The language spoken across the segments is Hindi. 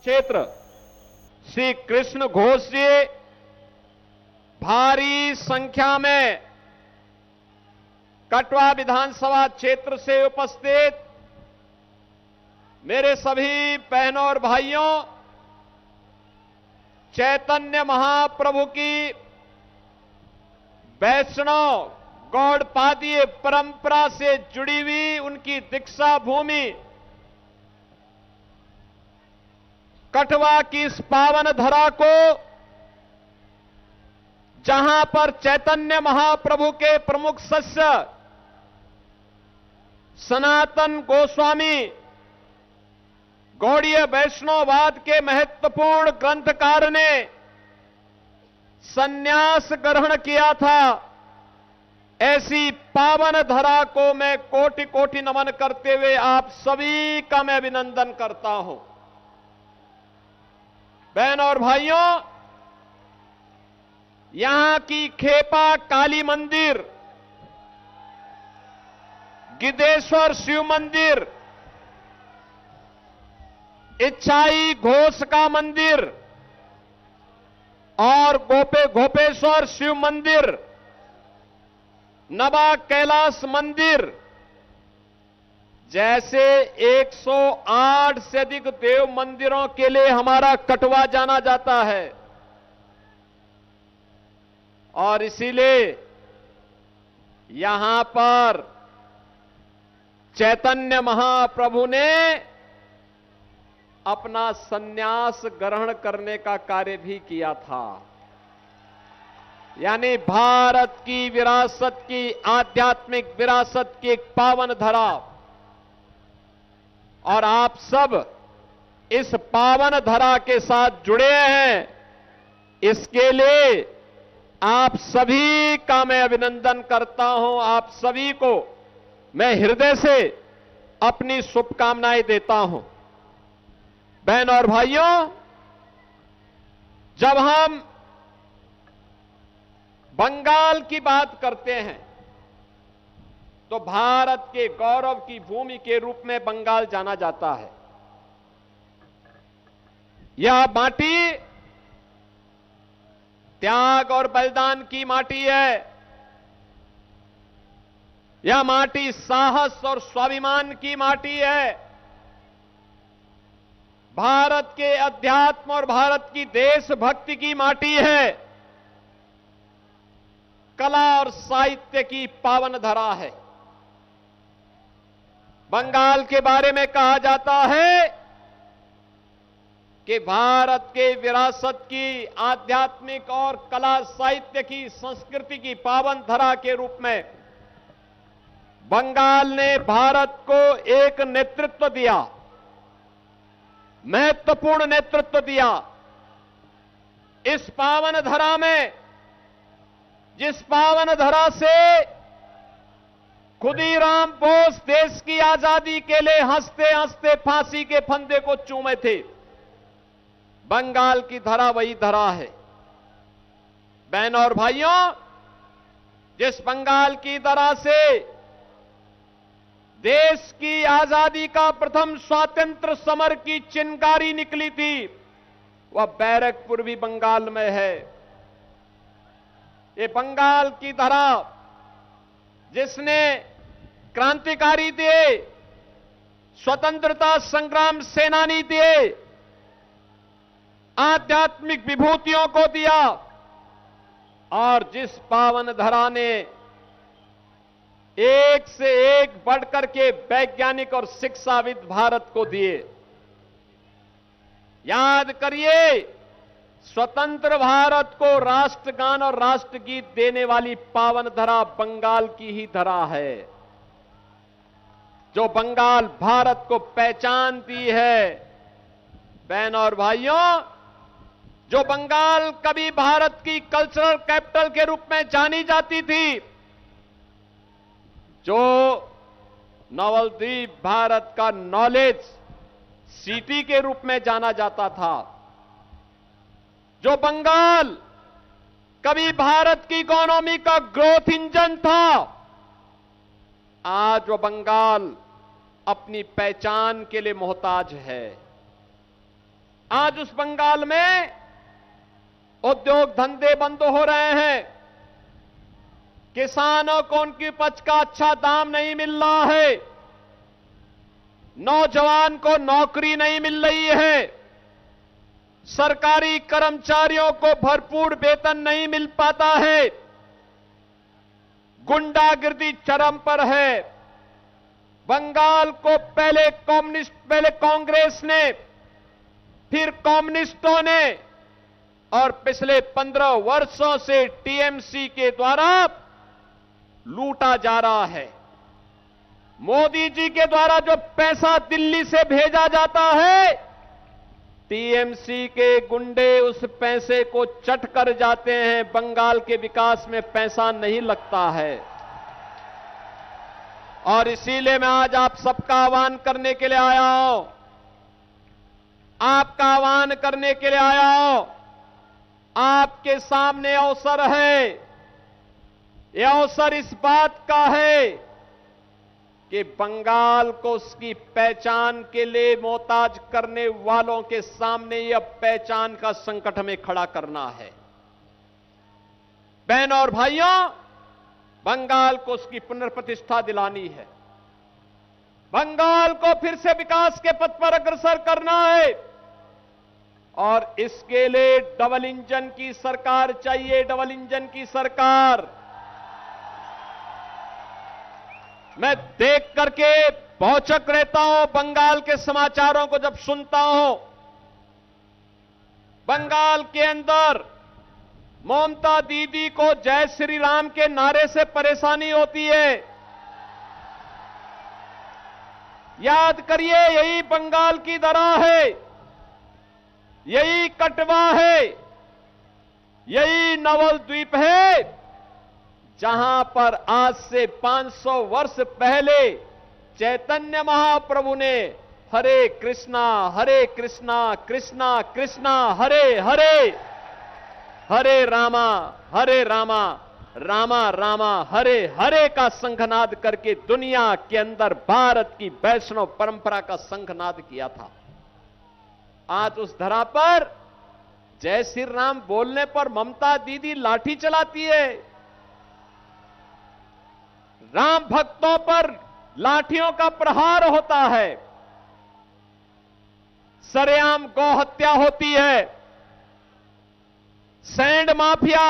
क्षेत्र श्री कृष्ण घोष जी भारी संख्या में कटवा विधानसभा क्षेत्र से उपस्थित मेरे सभी बहनों और भाइयों, चैतन्य महाप्रभु की वैष्णव गौड़पादीय परंपरा से जुड़ी हुई उनकी दीक्षा भूमि कटवा की इस पावन धरा को, जहां पर चैतन्य महाप्रभु के प्रमुख शिष्य सनातन गोस्वामी गौड़ीय वैष्णववाद के महत्वपूर्ण ग्रंथकार ने संन्यास ग्रहण किया था, ऐसी पावन धरा को मैं कोटि कोटि नमन करते हुए आप सभी का मैं अभिनंदन करता हूं। बहनों और भाइयों, यहां की खेपा काली मंदिर, गिद्धेश्वर शिव मंदिर, इच्छाई घोष का मंदिर और गोपेश्वर शिव मंदिर, नवा कैलाश मंदिर जैसे 108 से अधिक देव मंदिरों के लिए हमारा कटवा जाना जाता है। और इसीलिए यहां पर चैतन्य महाप्रभु ने अपना संन्यास ग्रहण करने का कार्य भी किया था। यानी भारत की विरासत की, आध्यात्मिक विरासत की एक पावन धरा, और आप सब इस पावन धरा के साथ जुड़े हैं। इसके लिए आप सभी का मैं अभिनंदन करता हूं। आप सभी को मैं हृदय से अपनी शुभकामनाएं देता हूं। बहनों और भाइयों, जब हम बंगाल की बात करते हैं तो भारत के गौरव की भूमि के रूप में बंगाल जाना जाता है। यह माटी त्याग और बलिदान की माटी है। यह माटी साहस और स्वाभिमान की माटी है। भारत के अध्यात्म और भारत की देशभक्ति की माटी है। कला और साहित्य की पावन धरा है। बंगाल के बारे में कहा जाता है कि भारत के विरासत की, आध्यात्मिक और कला साहित्य की, संस्कृति की पावन धरा के रूप में बंगाल ने भारत को एक नेतृत्व दिया, महत्वपूर्ण नेतृत्व दिया। इस पावन धरा में, जिस पावन धरा से खुदीराम बोस देश की आजादी के लिए हंसते हंसते फांसी के फंदे को चूमे थे, बंगाल की धरा वही धरा है। बहनों और भाइयों, जिस बंगाल की धरा से देश की आजादी का प्रथम स्वातंत्र समर की चिंगारी निकली थी, वह बैरकपुर भी बंगाल में है। ये बंगाल की धरा जिसने क्रांतिकारी थे, स्वतंत्रता संग्राम सेनानी थे, आध्यात्मिक विभूतियों को दिया, और जिस पावन धरा ने एक से एक बढ़कर के वैज्ञानिक और शिक्षाविद भारत को दिए। याद करिए, स्वतंत्र भारत को राष्ट्रगान और राष्ट्रगीत देने वाली पावन धरा बंगाल की ही धरा है। जो बंगाल भारत को पहचान दी है। बहनों और भाइयों, जो बंगाल कभी भारत की कल्चरल कैपिटल के रूप में जानी जाती थी, जो नवलद्वीप भारत का नॉलेज सिटी के रूप में जाना जाता था, जो बंगाल कभी भारत की इकोनॉमी का ग्रोथ इंजन था, आज वो बंगाल अपनी पहचान के लिए मोहताज है। आज उस बंगाल में उद्योग धंधे बंद हो रहे हैं, किसानों को उनकी उपज का अच्छा दाम नहीं मिल रहा है, नौजवान को नौकरी नहीं मिल रही है, सरकारी कर्मचारियों को भरपूर वेतन नहीं मिल पाता है, गुंडागिर्दी चरम पर है। बंगाल को पहले कांग्रेस ने, फिर कम्युनिस्टों ने और पिछले 15 वर्षों से टीएमसी के द्वारा लूटा जा रहा है। मोदी जी के द्वारा जो पैसा दिल्ली से भेजा जाता है, टीएमसी के गुंडे उस पैसे को चट कर जाते हैं। बंगाल के विकास में पैसा नहीं लगता है। और इसीलिए मैं आज आप सबका आह्वान करने के लिए आया हूं, आपका आह्वान करने के लिए आया हूं। आपके सामने अवसर है, यह अवसर इस बात का है कि बंगाल को उसकी पहचान के लिए मोहताज करने वालों के सामने यह पहचान का संकट हमें खड़ा करना है। बहनों और भाइयों, बंगाल को उसकी पुनर्प्रतिष्ठा दिलानी है, बंगाल को फिर से विकास के पथ पर अग्रसर करना है। और इसके लिए डबल इंजन की सरकार चाहिए, डबल इंजन की सरकार। मैं देख करके भौचक रहता हूं बंगाल के समाचारों को जब सुनता हूं। बंगाल के अंदर ममता दीदी को जय श्री राम के नारे से परेशानी होती है। याद करिए, यही बंगाल की धरा है, यही कटवा है, यही नवलद्वीप है, जहां पर आज से 500 वर्ष पहले चैतन्य महाप्रभु ने हरे कृष्णा कृष्णा कृष्णा हरे हरे, हरे रामा रामा रामा हरे हरे का संघनाद करके दुनिया के अंदर भारत की वैष्णव परंपरा का संघनाद किया था। आज उस धरा पर जय श्री राम बोलने पर ममता दीदी लाठी चलाती है, राम भक्तों पर लाठियों का प्रहार होता है, सरेआम गौ हत्या होती है, सैंड माफिया,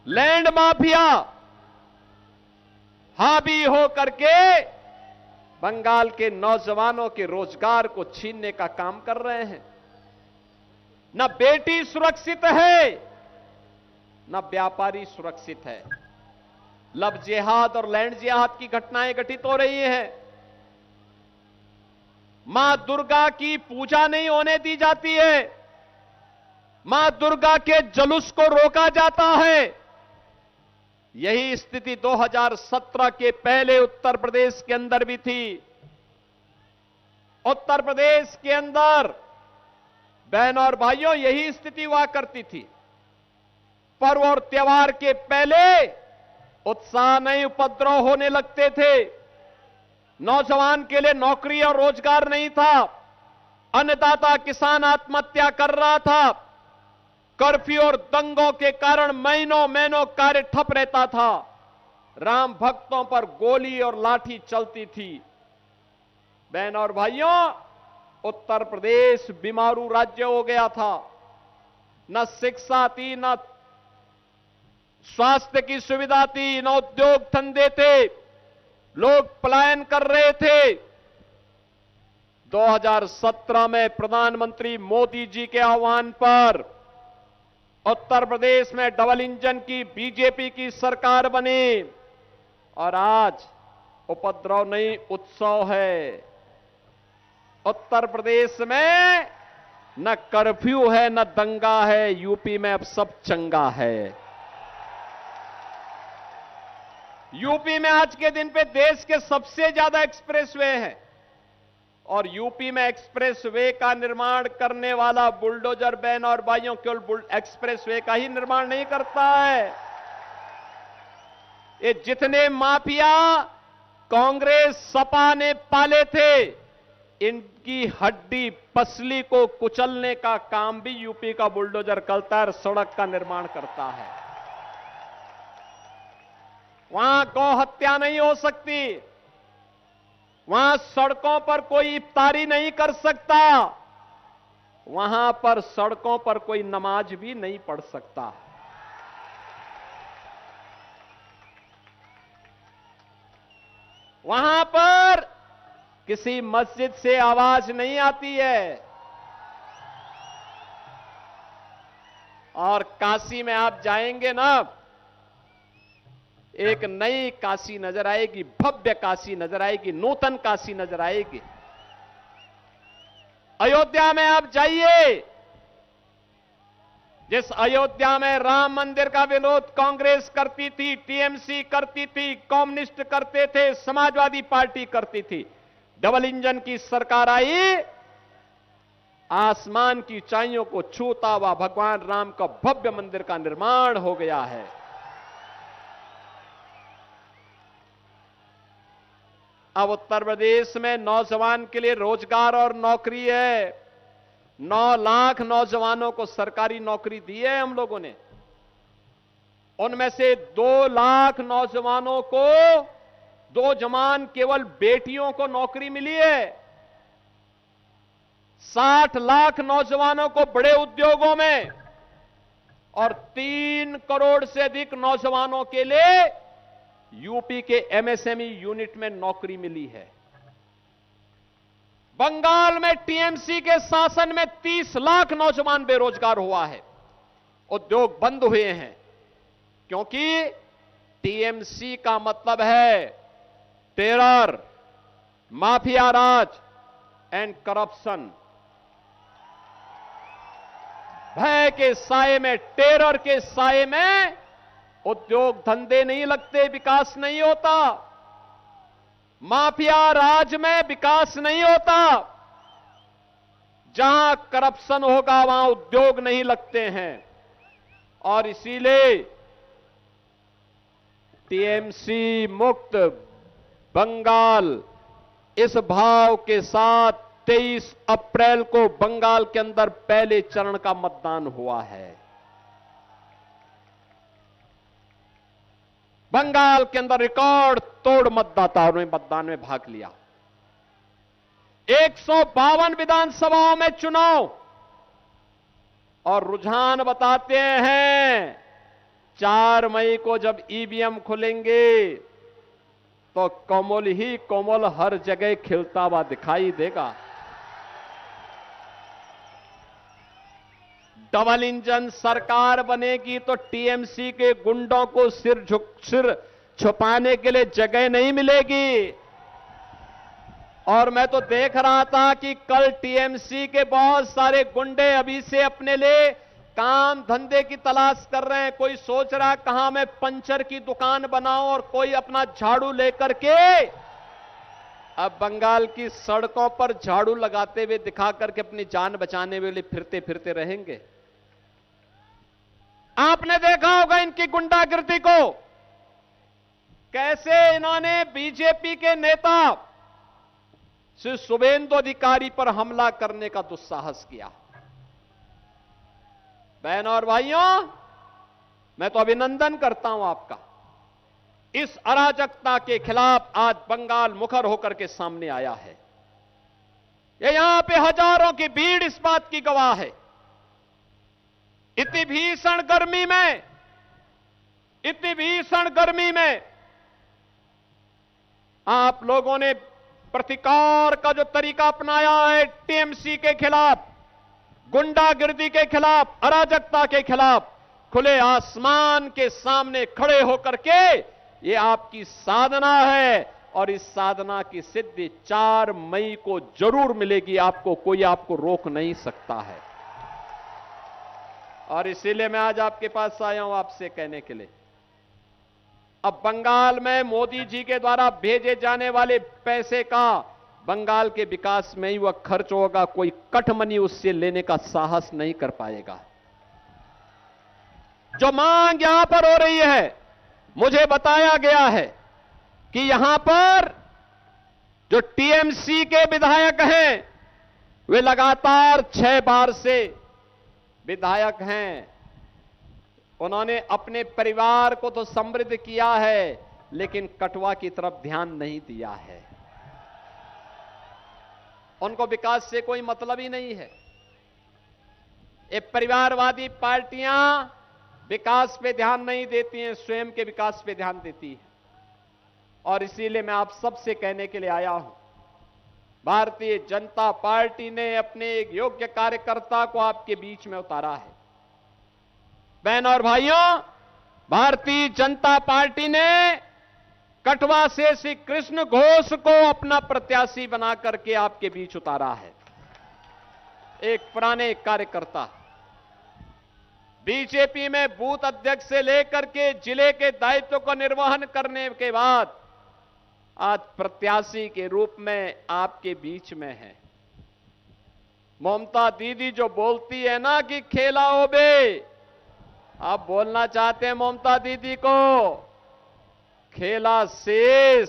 लैंड माफिया हावी हो करके बंगाल के नौजवानों के रोजगार को छीनने का काम कर रहे हैं। न बेटी सुरक्षित है, न व्यापारी सुरक्षित है। लव जिहाद और लैंड जिहाद की घटनाएं घटित हो रही हैं। मां दुर्गा की पूजा नहीं होने दी जाती है, मां दुर्गा के जुलूस को रोका जाता है। यही स्थिति 2017 के पहले उत्तर प्रदेश के अंदर भी थी। उत्तर प्रदेश के अंदर बहनों और भाइयों यही स्थिति हुआ करती थी। पर्व और त्योहार के पहले उत्साह नहीं, उपद्रव होने लगते थे। नौजवान के लिए नौकरी और रोजगार नहीं था। अन्नदाता किसान आत्महत्या कर रहा था। कर्फ्यू और दंगों के कारण महीनों महीनों कार्य ठप रहता था। राम भक्तों पर गोली और लाठी चलती थी। बहनों और भाइयों, उत्तर प्रदेश बीमारू राज्य हो गया था। न शिक्षा थी, न स्वास्थ्य की सुविधा थी, न उद्योग धंधे थे। लोग पलायन कर रहे थे। 2017 में प्रधानमंत्री मोदी जी के आह्वान पर उत्तर प्रदेश में डबल इंजन की बीजेपी की सरकार बनी और आज उपद्रव नहीं, उत्सव है। उत्तर प्रदेश में न कर्फ्यू है, न दंगा है। यूपी में अब सब चंगा है। यूपी में आज के दिन पे देश के सबसे ज्यादा एक्सप्रेसवे हैं और यूपी में एक्सप्रेसवे का निर्माण करने वाला बुलडोजर बहन और भाइयों केवल एक्सप्रेसवे का ही निर्माण नहीं करता है। ये जितने माफिया कांग्रेस सपा ने पाले थे, इनकी हड्डी पसली को कुचलने का काम भी यूपी का बुलडोजर करता है और सड़क का निर्माण करता है। वहां गौ हत्या नहीं हो सकती, वहां सड़कों पर कोई इफ्तारी नहीं कर सकता, वहां पर सड़कों पर कोई नमाज भी नहीं पढ़ सकता। वहां पर किसी मस्जिद से आवाज नहीं आती है। और काशी में आप जाएंगे ना, एक नई काशी नजर आएगी, भव्य काशी नजर आएगी, नूतन काशी नजर आएगी। अयोध्या में आप जाइए, जिस अयोध्या में राम मंदिर का विरोध कांग्रेस करती थी, टीएमसी करती थी, कम्युनिस्ट करते थे, समाजवादी पार्टी करती थी, डबल इंजन की सरकार आई, आसमान की ऊंचाइयों को छूता हुआ भगवान राम का भव्य मंदिर का निर्माण हो गया है। अब उत्तर प्रदेश में नौजवान के लिए रोजगार और नौकरी है। 9 लाख नौजवानों को सरकारी नौकरी दी है हम लोगों ने। उनमें से 2 लाख नौजवानों को, 2 जवान केवल बेटियों को नौकरी मिली है। 60 लाख नौजवानों को बड़े उद्योगों में और 3 करोड़ से अधिक नौजवानों के लिए यूपी के एमएसएमई यूनिट में नौकरी मिली है। बंगाल में टीएमसी के शासन में 30 लाख नौजवान बेरोजगार हुआ है, उद्योग बंद हुए हैं, क्योंकि टीएमसी का मतलब है terror, mafia Raj and corruption. भय के साए में, टेरर के साए में उद्योग धंधे नहीं लगते, विकास नहीं होता। माफिया राज में विकास नहीं होता। जहां करप्शन होगा वहां उद्योग नहीं लगते हैं। और इसीलिए टीएमसी मुक्त बंगाल, इस भाव के साथ 23 अप्रैल को बंगाल के अंदर पहले चरण का मतदान हुआ है। बंगाल के अंदर रिकॉर्ड तोड़ मतदाताओं ने मतदान में भाग लिया। 152 विधानसभाओं में चुनाव, और रुझान बताते हैं 4 मई को जब ईवीएम खुलेंगे तो कमल ही कमल हर जगह खिलता हुआ दिखाई देगा। डबल इंजन सरकार बनेगी तो टीएमसी के गुंडों को सिर छुपाने के लिए जगह नहीं मिलेगी। और मैं तो देख रहा था कि कल टीएमसी के बहुत सारे गुंडे अभी से अपने लिए काम धंधे की तलाश कर रहे हैं। कोई सोच रहा है कहां मैं पंचर की दुकान बनाऊं, और कोई अपना झाड़ू लेकर के अब बंगाल की सड़कों पर झाड़ू लगाते हुए दिखा करके अपनी जान बचाने के लिए फिरते फिरते रहेंगे। आपने देखा होगा इनकी गुंडागिर्दी को, कैसे इन्होंने बीजेपी के नेता श्री शुभेंदु अधिकारी पर हमला करने का दुस्साहस किया। बहनों और भाइयों, मैं तो अभिनंदन करता हूं आपका। इस अराजकता के खिलाफ आज बंगाल मुखर होकर के सामने आया है। ये यहां पे हजारों की भीड़ इस बात की गवाह है। इतनी भीषण गर्मी में आप लोगों ने प्रतिकार का जो तरीका अपनाया है टीएमसी के खिलाफ, गुंडागिर्दी के खिलाफ, अराजकता के खिलाफ, खुले आसमान के सामने खड़े होकर के, ये आपकी साधना है। और इस साधना की सिद्धि 4 मई को जरूर मिलेगी आपको, कोई आपको रोक नहीं सकता है। और इसीलिए मैं आज आपके पास आया हूं आपसे कहने के लिए, अब बंगाल में मोदी जी के द्वारा भेजे जाने वाले पैसे का बंगाल के विकास में ही वह खर्च होगा, कोई कटमनी उससे लेने का साहस नहीं कर पाएगा। जो मांग यहां पर हो रही है, मुझे बताया गया है कि यहां पर जो टीएमसी के विधायक हैं, वे लगातार 6 बार से विधायक हैं। उन्होंने अपने परिवार को तो समृद्ध किया है, लेकिन कठुआ की तरफ ध्यान नहीं दिया है। उनको विकास से कोई मतलब ही नहीं है। ये परिवारवादी पार्टियां विकास पे ध्यान नहीं देती हैं, स्वयं के विकास पे ध्यान देती है। और इसीलिए मैं आप सबसे कहने के लिए आया हूं, भारतीय जनता पार्टी ने अपने एक योग्य कार्यकर्ता को आपके बीच में उतारा है। बहन और भाइयों, भारतीय जनता पार्टी ने कठुआ से श्री कृष्ण घोष को अपना प्रत्याशी बना करके आपके बीच उतारा है। एक पुराने कार्यकर्ता, बीजेपी में बूथ अध्यक्ष से लेकर के जिले के दायित्व को निर्वहन करने के बाद आज प्रत्याशी के रूप में आपके बीच में है। ममता दीदी जो बोलती है ना कि खेला ओबे, आप बोलना चाहते हैं ममता दीदी को, खेला शेष,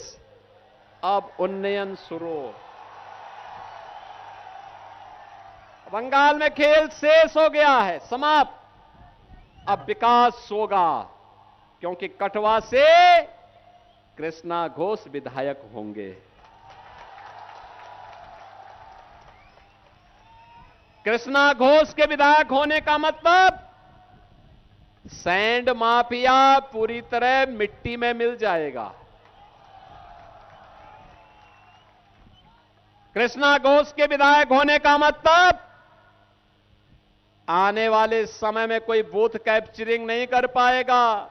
अब उन्नयन शुरू। बंगाल में खेल शेष हो गया है, समाप्त। अब विकास होगा, क्योंकि कठुआ से कृष्णा घोष विधायक होंगे। कृष्णा घोष के विधायक होने का मतलब सैंड माफिया पूरी तरह मिट्टी में मिल जाएगा। कृष्णा घोष के विधायक होने का मतलब आने वाले समय में कोई बूथ कैप्चरिंग नहीं कर पाएगा,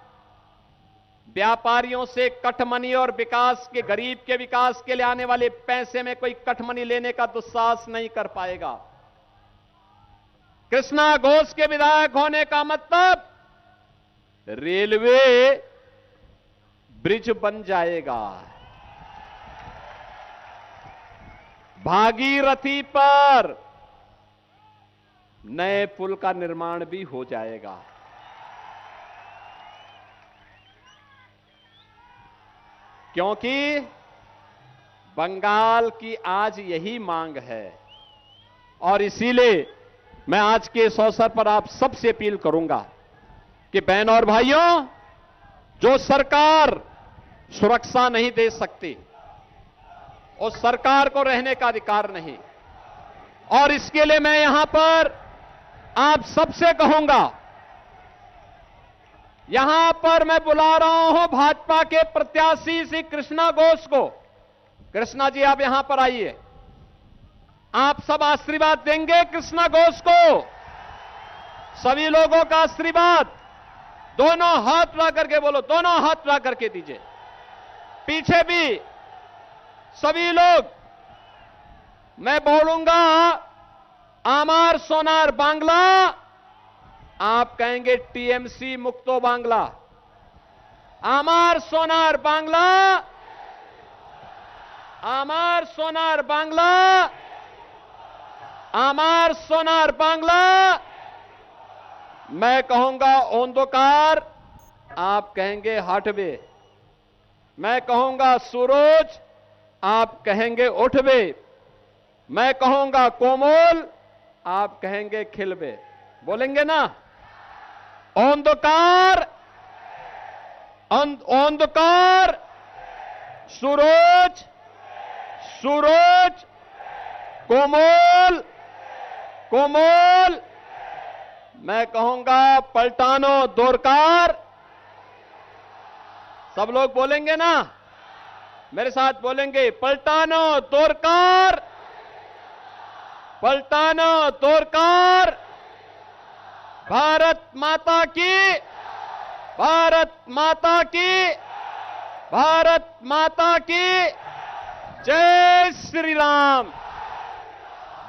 व्यापारियों से कटमनी और विकास के, गरीब के विकास के लिए आने वाले पैसे में कोई कटमनी लेने का दुस्साहस नहीं कर पाएगा। कृष्णा घोष के विधायक होने का मतलब रेलवे ब्रिज बन जाएगा, भागीरथी पर नए पुल का निर्माण भी हो जाएगा। क्योंकि बंगाल की आज यही मांग है। और इसीलिए मैं आज के इस अवसर पर आप सबसे अपील करूंगा कि बहन और भाइयों, जो सरकार सुरक्षा नहीं दे सकती, उस सरकार को रहने का अधिकार नहीं। और इसके लिए मैं यहां पर आप सबसे कहूंगा, यहां पर मैं बुला रहा हूं भाजपा के प्रत्याशी श्री कृष्णा घोष को। कृष्णा जी, आप यहां पर आइए। आप सब आशीर्वाद देंगे कृष्णा घोष को, सभी लोगों का आशीर्वाद। दोनों हाथ ला करके बोलो, दोनों हाथ ला करके दीजिए। पीछे भी सभी लोग, मैं बोलूंगा आमार सोनार बांग्ला, आप कहेंगे टीएमसी मुक्तो बांग्ला। आमार सोनार बांग्ला, आमार सोनार बांग्ला, आमार सोनार बांग्ला। मैं कहूंगा ओंदोकार, आप कहेंगे हटवे। मैं कहूंगा सूरज, आप कहेंगे उठवे। मैं कहूंगा कोमल, आप कहेंगे खिलवे। बोलेंगे ना? ओंदोकार, ओंदोकार, सूरज, सूरज, कोमल, कोमल। मैं कहूंगा पलटानो दोरकार। सब लोग बोलेंगे ना? मेरे साथ बोलेंगे, पलटानो दोरकार, पलटानो दोरकार। भारत माता की, भारत माता की, भारत माता की जय श्री राम,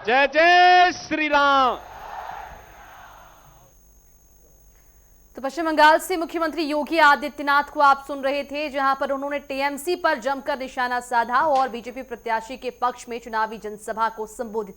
जय जय श्री राम। तो पश्चिम बंगाल से मुख्यमंत्री योगी आदित्यनाथ को आप सुन रहे थे, जहां पर उन्होंने टीएमसी पर जमकर निशाना साधा और बीजेपी प्रत्याशी के पक्ष में चुनावी जनसभा को संबोधित